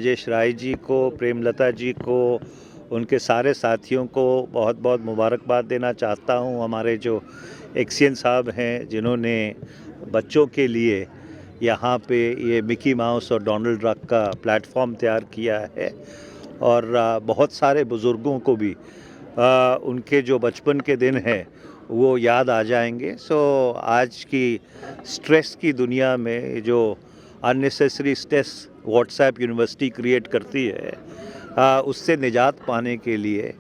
राजेश राय जी को, प्रेमलता जी को, उनके सारे साथियों को बहुत बहुत मुबारकबाद देना चाहता हूँ। हमारे जो एक्सियन साहब हैं जिन्होंने बच्चों के लिए यहाँ पे ये मिकी माउस और डोनाल्ड डक का प्लेटफॉर्म तैयार किया है, और बहुत सारे बुज़ुर्गों को भी उनके जो बचपन के दिन हैं वो याद आ जाएंगे। सो आज की स्ट्रेस की दुनिया में जो unnecessary stress WhatsApp university create करती है, उससे निजात पाने के लिए,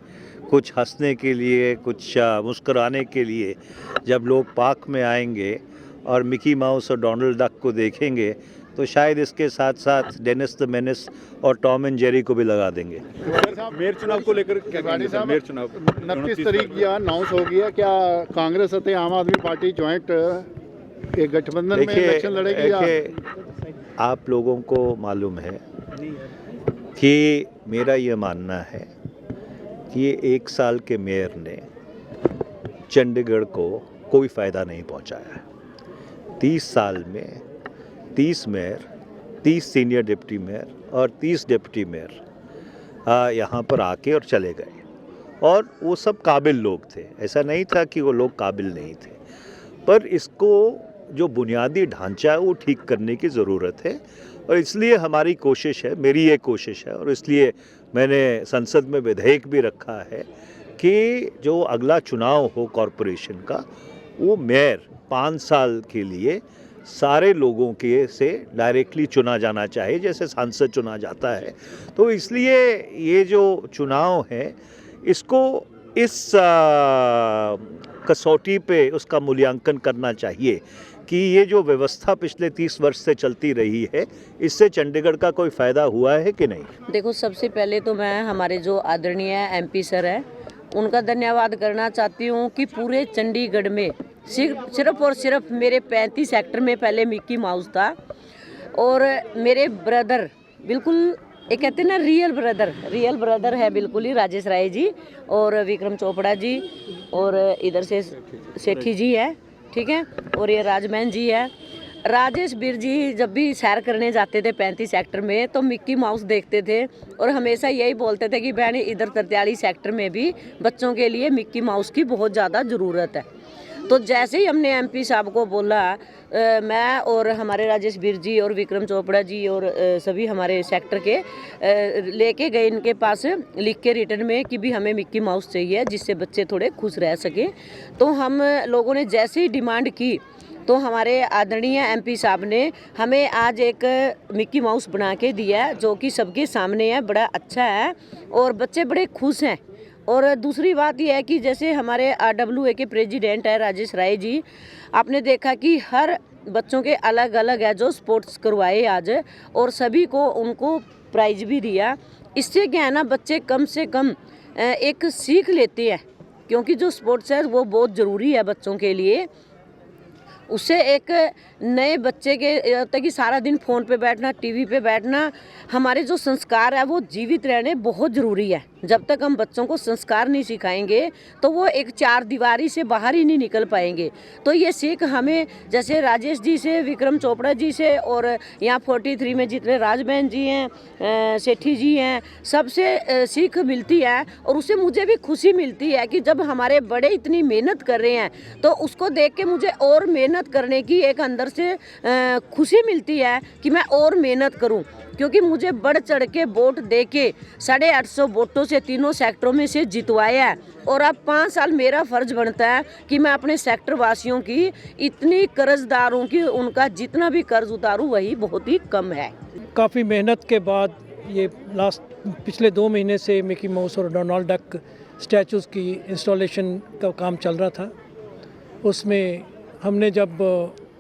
कुछ हंसने के लिए, कुछ मुस्कुराने के लिए जब लोग पार्क में आएंगे और मिकी माउस और डोनाल्ड डक को देखेंगे तो शायद इसके साथ साथ डेनिस द मेनिस और टॉम एंड जेरी को भी लगा देंगे। मेयर चुनाव को लेकर क्या कहेंगे सर? मेयर चुनाव 29 तारीख या अनाउंस हो गया, क्या कांग्रेस और आम आदमी पार्टी ज्वाइंट एक गठबंधन में इलेक्शन लड़ेगी? देखिए, आप लोगों को मालूम है कि मेरा ये मानना है कि ये 1 साल के मेयर ने चंडीगढ़ को कोई फ़ायदा नहीं पहुंचाया। 30 साल में 30 मेयर, 30 सीनियर डिप्टी मेयर और 30 डिप्टी मेयर यहाँ पर आके और चले गए, और वो सब काबिल लोग थे। ऐसा नहीं था कि वो लोग काबिल नहीं थे, पर इसको जो बुनियादी ढांचा है वो ठीक करने की ज़रूरत है। और इसलिए हमारी कोशिश है, मेरी ये कोशिश है, और इसलिए मैंने संसद में विधेयक भी रखा है कि जो अगला चुनाव हो कॉरपोरेशन का, वो मेयर 5 साल के लिए सारे लोगों के से डायरेक्टली चुना जाना चाहिए, जैसे सांसद चुना जाता है। तो इसलिए ये जो चुनाव है इसको इस कसौटी पे उसका मूल्यांकन करना चाहिए कि ये जो व्यवस्था पिछले 30 वर्ष से चलती रही है, इससे चंडीगढ़ का कोई फ़ायदा हुआ है कि नहीं। देखो, सबसे पहले तो मैं हमारे जो आदरणीय एमपी सर हैं उनका धन्यवाद करना चाहती हूँ कि पूरे चंडीगढ़ में सिर्फ और सिर्फ मेरे 35 सेक्टर में पहले मिकी माउस था, और मेरे ब्रदर, बिल्कुल ये कहते हैं ना रियल ब्रदर है बिल्कुल ही, राजेश राय जी और विक्रम चोपड़ा जी, और इधर से सेठी जी है, ठीक है, और ये राजमैन जी है। राजेश बीर जी जब भी सैर करने जाते थे 35 सेक्टर में तो मिक्की माउस देखते थे, और हमेशा यही बोलते थे कि बहन इधर 43 सेक्टर में भी बच्चों के लिए मिक्की माउस की बहुत ज़्यादा ज़रूरत है। तो जैसे ही हमने एमपी साहब को बोला, मैं और हमारे राजेश बीर जी और विक्रम चोपड़ा जी और सभी हमारे सेक्टर के लेके गए इनके पास लिख के रिटर्न में कि भी हमें मिक्की माउस चाहिए जिससे बच्चे थोड़े खुश रह सकें। तो हम लोगों ने जैसे ही डिमांड की तो हमारे आदरणीय एमपी साहब ने हमें आज एक मिक्की माउस बना के दिया है, जो कि सबके सामने है, बड़ा अच्छा है और बच्चे बड़े खुश हैं। और दूसरी बात यह है कि जैसे हमारे RWA के प्रेसिडेंट है राजेश राय जी, आपने देखा कि हर बच्चों के अलग अलग है जो स्पोर्ट्स करवाए आज, और सभी को उनको प्राइज भी दिया। इससे क्या है ना, बच्चे कम से कम एक सीख लेते हैं, क्योंकि जो स्पोर्ट्स है वो बहुत ज़रूरी है बच्चों के लिए। उससे एक नए बच्चे के होता है कि सारा दिन फ़ोन पे बैठना, टीवी पे बैठना, हमारे जो संस्कार है वो जीवित रहने बहुत ज़रूरी है। जब तक हम बच्चों को संस्कार नहीं सिखाएंगे तो वो एक 4 दीवारी से बाहर ही नहीं निकल पाएंगे। तो ये सीख हमें जैसे राजेश जी से, विक्रम चोपड़ा जी से, और यहाँ 43 में जितने राजबहन जी हैं, सेठी जी हैं, सबसे सीख मिलती है। और उससे मुझे भी खुशी मिलती है कि जब हमारे बड़े इतनी मेहनत कर रहे हैं तो उसको देख के मुझे और मेहनत करने की एक अंदर से खुशी मिलती है कि मैं और मेहनत करूं, क्योंकि मुझे बढ़ चढ़ के वोट दे के 850 वोटों से तीनों सेक्टरों में से जितवाया है। और अब 5 साल मेरा फर्ज बनता है कि मैं अपने सेक्टर वासियों की इतनी कर्जदारों की उनका जितना भी कर्ज उतारूं वही बहुत ही कम है। काफ़ी मेहनत के बाद ये पिछले 2 महीने से मिकी माउस और डोनाल्ड डक स्टैचूज़ की इंस्टॉलेशन का काम चल रहा था। उसमें हमने जब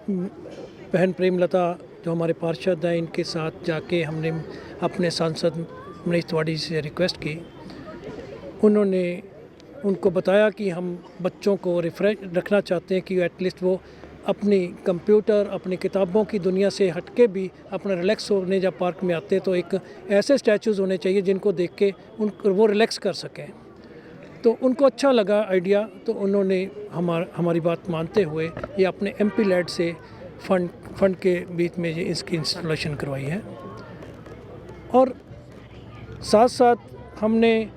बहन प्रेमलता जो हमारे पार्षद हैं इनके साथ जाके हमने अपने सांसद मनीष तिवारी से रिक्वेस्ट की, उन्होंने उनको बताया कि हम बच्चों को रिफ्रेश रखना चाहते हैं कि एटलीस्ट वो अपनी कंप्यूटर, अपनी किताबों की दुनिया से हटके भी अपना रिलैक्स होने जब पार्क में आते हैं तो एक ऐसे स्टैचूज़ होने चाहिए जिनको देख के वो रिलैक्स कर सकें। तो उनको अच्छा लगा आइडिया, तो उन्होंने हमारी बात मानते हुए ये अपने MP लेड से फंड के बीच में ये इसकी इंस्टॉलेशन करवाई है। और साथ साथ हमने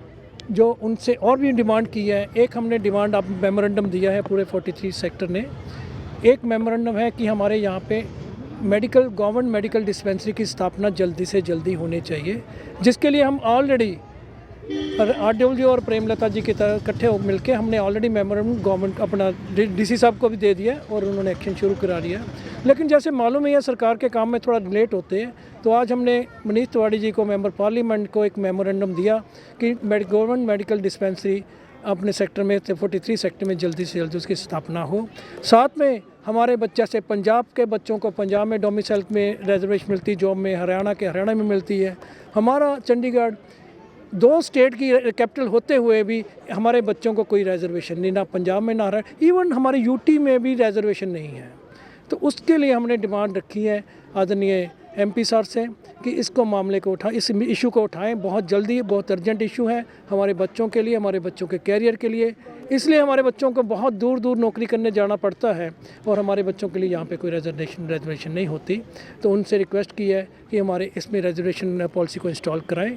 जो उनसे और भी डिमांड की है, एक हमने डिमांड अब मेमोरेंडम दिया है पूरे 43 सेक्टर ने। एक मेमोरेंडम है कि हमारे यहाँ पे गवर्नमेंट मेडिकल डिस्पेंसरी की स्थापना जल्दी से जल्दी होनी चाहिए, जिसके लिए हम ऑलरेडी RWJ और प्रेमलता जी की तरह इकट्ठे हो मिलके हमने ऑलरेडी मेमोरेंडम गवर्नमेंट अपना DC साहब को भी दे दिया और उन्होंने एक्शन शुरू करा दिया। लेकिन जैसे मालूम है सरकार के काम में थोड़ा लेट होते हैं, तो आज हमने मनीष तिवारी जी को मेंबर पार्लियामेंट को एक मेमोरेंडम दिया कि गवर्नमेंट मेडिकल डिस्पेंसरी अपने सेक्टर में 43 सेक्टर में जल्दी से जल्दी उसकी स्थापना हो। साथ में हमारे बच्चे से पंजाब के बच्चों को पंजाब में डोमिसाइल में रिजर्वेशन मिलती, जॉब में हरियाणा में मिलती है। हमारा चंडीगढ़ 2 स्टेट की कैपिटल होते हुए भी हमारे बच्चों को कोई रिजर्वेशन नहीं, ना पंजाब में ना हरियाणा, इवन हमारे UT में भी रिजर्वेशन नहीं है। तो उसके लिए हमने डिमांड रखी है आदरणीय MP सर से कि इसको मामले को इस इशू को उठाएं बहुत जल्दी। बहुत अर्जेंट इशू है हमारे बच्चों के लिए, हमारे बच्चों के कैरियर के लिए। इसलिए हमारे बच्चों को बहुत दूर दूर नौकरी करने जाना पड़ता है और हमारे बच्चों के लिए यहाँ पे कोई रिजर्वेशन नहीं होती। तो उनसे रिक्वेस्ट की है कि हमारे इसमें रिजर्वेशन पॉलिसी को इंस्टॉल कराएं।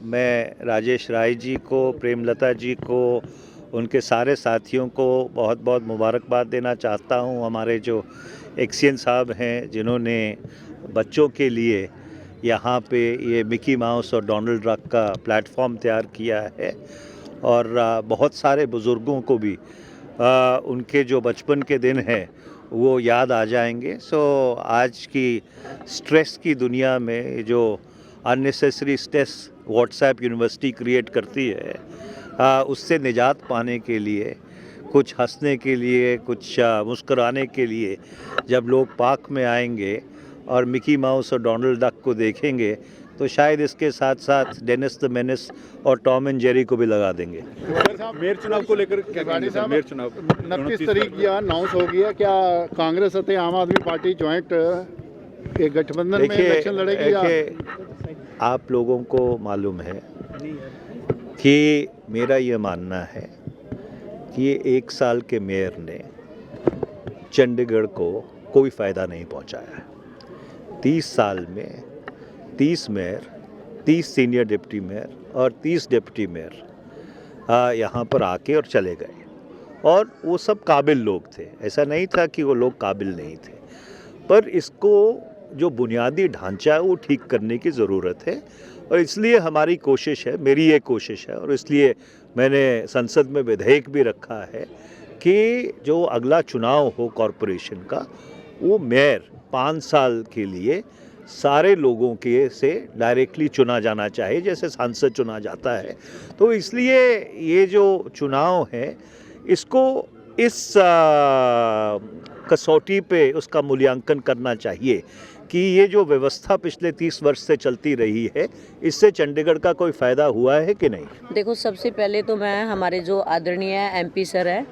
मैं राजेश राय जी को, प्रेमलता जी को, उनके सारे साथियों को बहुत बहुत मुबारकबाद देना चाहता हूँ। हमारे जो एक्सियन साहब हैं जिन्होंने बच्चों के लिए यहाँ पे ये मिकी माउस और डोनाल्ड डक का प्लेटफॉर्म तैयार किया है, और बहुत सारे बुज़ुर्गों को भी उनके जो बचपन के दिन हैं वो याद आ जाएंगे। सो आज की स्ट्रेस की दुनिया में जो unnecessary stress WhatsApp university create करती है, उससे निजात पाने के लिए, कुछ हंसने के लिए, कुछ मुस्कुराने के लिए जब लोग पार्क में आएंगे और मिकी माउस और डोनाल्ड डक को देखेंगे, तो शायद इसके साथ साथ डेनिस द मेनिस और टॉम एंड जेरी को भी लगा देंगे। मेयर चुनाव को लेकर क्या कहेंगे सर? मेयर चुनाव 29 तारीख या अनाउंस हो गया, क्या कांग्रेस और आम आदमी पार्टी ज्वाइंट एक गठबंधन में इलेक्शन लड़ेगी? देखिए, आप लोगों को मालूम है कि मेरा ये मानना है कि ये 1 साल के मेयर ने चंडीगढ़ को कोई फ़ायदा नहीं पहुंचाया है। 30 साल में 30 मेयर, 30 सीनियर डिप्टी मेयर और 30 डिप्टी मेयर यहाँ पर आके और चले गए, और वो सब काबिल लोग थे। ऐसा नहीं था कि वो लोग काबिल नहीं थे, पर इसको जो बुनियादी ढांचा है वो ठीक करने की ज़रूरत है। और इसलिए हमारी कोशिश है, मेरी ये कोशिश है, और इसलिए मैंने संसद में विधेयक भी रखा है कि जो अगला चुनाव हो कॉरपोरेशन का, वो मेयर 5 साल के लिए सारे लोगों के से डायरेक्टली चुना जाना चाहिए, जैसे सांसद चुना जाता है। तो इसलिए ये जो चुनाव है, इसको इस कसौटी पे उसका मूल्यांकन करना चाहिए कि ये जो व्यवस्था पिछले 30 वर्ष से चलती रही है, इससे चंडीगढ़ का कोई फ़ायदा हुआ है कि नहीं। देखो, सबसे पहले तो मैं हमारे जो आदरणीय MP सर है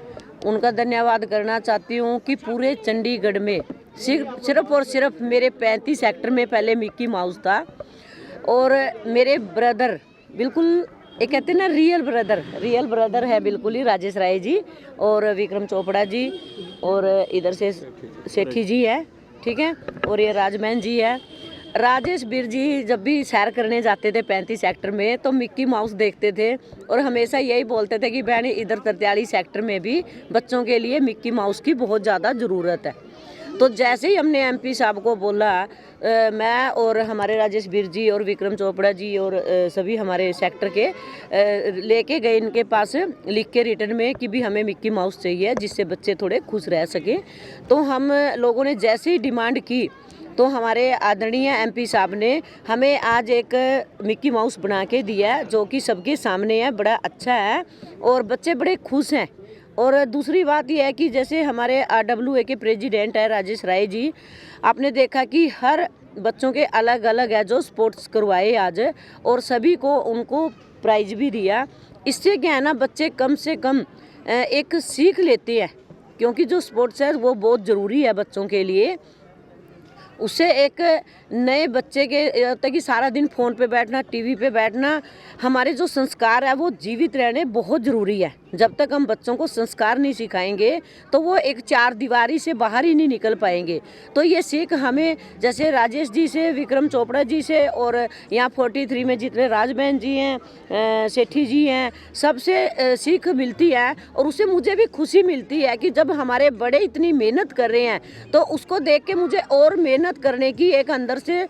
उनका धन्यवाद करना चाहती हूँ कि पूरे चंडीगढ़ में सिर्फ और सिर्फ मेरे 35 सेक्टर में पहले मिकी माउस था, और मेरे ब्रदर, बिल्कुल ये कहते हैं ना रियल ब्रदर है बिल्कुल ही, राजेश राय जी और विक्रम चोपड़ा जी, और इधर से सेठी जी है, ठीक है, और ये राजमैन जी है। राजेश बीर जी जब भी सैर करने जाते थे 35 सेक्टर में, तो मिक्की माउस देखते थे और हमेशा यही बोलते थे कि बहन इधर 43 सेक्टर में भी बच्चों के लिए मिक्की माउस की बहुत ज़्यादा ज़रूरत है। तो जैसे ही हमने MP साहब को बोला, मैं और हमारे राजेश बीर जी और विक्रम चोपड़ा जी और सभी हमारे सेक्टर के लेके गए इनके पास लिख के रिटर्न में कि भी हमें मिक्की माउस चाहिए जिससे बच्चे थोड़े खुश रह सकें। तो हम लोगों ने जैसे ही डिमांड की, तो हमारे आदरणीय MP साहब ने हमें आज एक मिक्की माउस बना के दिया, जो कि सबके सामने है, बड़ा अच्छा है और बच्चे बड़े खुश हैं। और दूसरी बात यह है कि जैसे हमारे RWA के प्रेसिडेंट है राजेश राय जी, आपने देखा कि हर बच्चों के अलग अलग है जो स्पोर्ट्स करवाए आज, और सभी को उनको प्राइज भी दिया। इससे क्या है ना, बच्चे कम से कम एक सीख लेते हैं, क्योंकि जो स्पोर्ट्स है वो बहुत ज़रूरी है बच्चों के लिए। उससे एक नए बच्चे के होता है कि सारा दिन फ़ोन पे बैठना, टीवी पे बैठना, हमारे जो संस्कार है वो जीवित रहने बहुत ज़रूरी है। जब तक हम बच्चों को संस्कार नहीं सिखाएंगे तो वो एक चार दीवारी से बाहर ही नहीं निकल पाएंगे। तो ये सीख हमें जैसे राजेश जी से, विक्रम चोपड़ा जी से और यहाँ 43 में जितने राजबहन जी हैं, सेठी जी हैं, सबसे सीख मिलती है। और उससे मुझे भी खुशी मिलती है कि जब हमारे बड़े इतनी मेहनत कर रहे हैं तो उसको देख के मुझे और मेहनत करने की एक अंदर से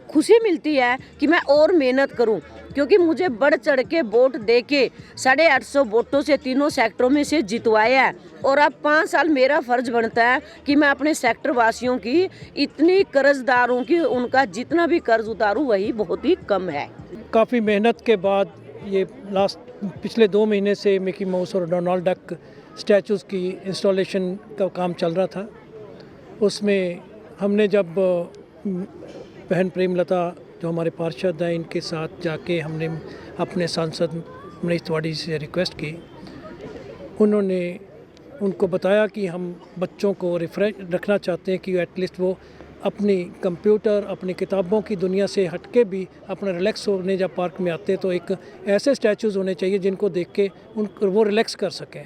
खुशी मिलती है कि मैं और मेहनत करूं, क्योंकि मुझे बढ़ चढ़ के वोट दे के 850 वोटों से तीनों सेक्टरों में से जितवाया है। और अब 5 साल मेरा फर्ज बनता है कि मैं अपने सेक्टर वासियों की इतनी कर्जदार हूँ कि उनका जितना भी कर्ज उतारूँ वही बहुत ही कम है। काफ़ी मेहनत के बाद ये पिछले 2 महीने से मिकी माउस और डोनाल्ड डक स्टैचूज़ की इंस्टॉलेशन का काम चल रहा था। उसमें हमने जब बहन प्रेमलता जो हमारे पार्षद हैं इनके साथ जाके हमने अपने सांसद मनीष तिवारी से रिक्वेस्ट की। उन्होंने उनको बताया कि हम बच्चों को रिफ्रेश रखना चाहते हैं कि एटलीस्ट वो अपनी कंप्यूटर, अपनी किताबों की दुनिया से हटके भी अपना रिलैक्स होने जब पार्क में आते तो एक ऐसे स्टैचूज़ होने चाहिए जिनको देख के वो रिलैक्स कर सकें।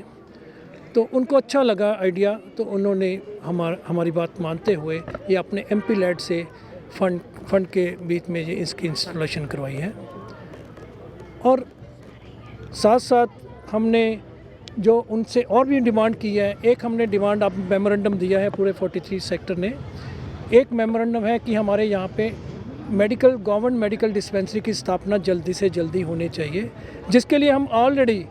तो उनको अच्छा लगा आइडिया, तो उन्होंने हमारी बात मानते हुए ये अपने MP लैड से फंड के बीच में ये इसकी इंस्टॉलेशन करवाई है। और साथ साथ हमने जो उनसे और भी डिमांड की है, एक हमने डिमांड आप मेमोरेंडम दिया है पूरे 43 सेक्टर ने। एक मेमोरेंडम है कि हमारे यहाँ पे गवर्नमेंट मेडिकल डिस्पेंसरी की स्थापना जल्दी से जल्दी होनी चाहिए, जिसके लिए हम ऑलरेडी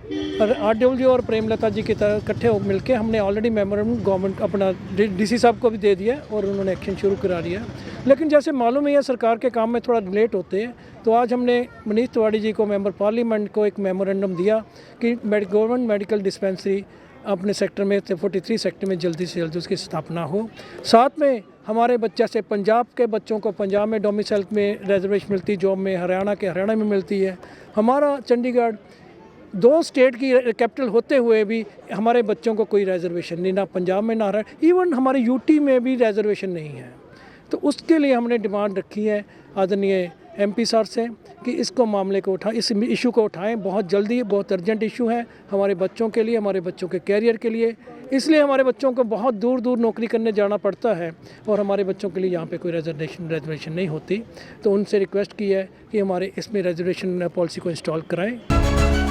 RW और प्रेमलता जी की तरह इकट्ठे हो मिलके हमने ऑलरेडी मेमोरेंडम गवर्नमेंट अपना DC साहब को भी दे दिया और उन्होंने एक्शन शुरू करा दिया। लेकिन जैसे मालूम है सरकार के काम में थोड़ा लेट होते हैं, तो आज हमने मनीष तिवारी जी को मेंबर पार्लियामेंट को एक मेमोरेंडम दिया कि गवर्नमेंट मेडिकल डिस्पेंसरी अपने सेक्टर में 43 सेक्टर में जल्दी से जल्दी उसकी स्थापना हो। साथ में हमारे बच्चे से पंजाब के बच्चों को पंजाब में डोमिसाइल में रिजर्वेशन मिलती है, जॉब में हरियाणा में मिलती है। हमारा चंडीगढ़ 2 स्टेट की कैपिटल होते हुए भी हमारे बच्चों को कोई रिजर्वेशन नहीं, ना पंजाब में ना इवन हमारे UT में भी रिजर्वेशन नहीं है। तो उसके लिए हमने डिमांड रखी है आदरणीय MP सर से कि इसको मामले को इस इशू को उठाएं बहुत जल्दी। बहुत अर्जेंट इशू है हमारे बच्चों के लिए, हमारे बच्चों के कैरियर के लिए। इसलिए हमारे बच्चों को बहुत दूर दूर नौकरी करने जाना पड़ता है और हमारे बच्चों के लिए यहाँ पे कोई रिजर्वेशन नहीं होती। तो उनसे रिक्वेस्ट की है कि हमारे इसमें रिजर्वेशन पॉलिसी को इंस्टॉल कराएं।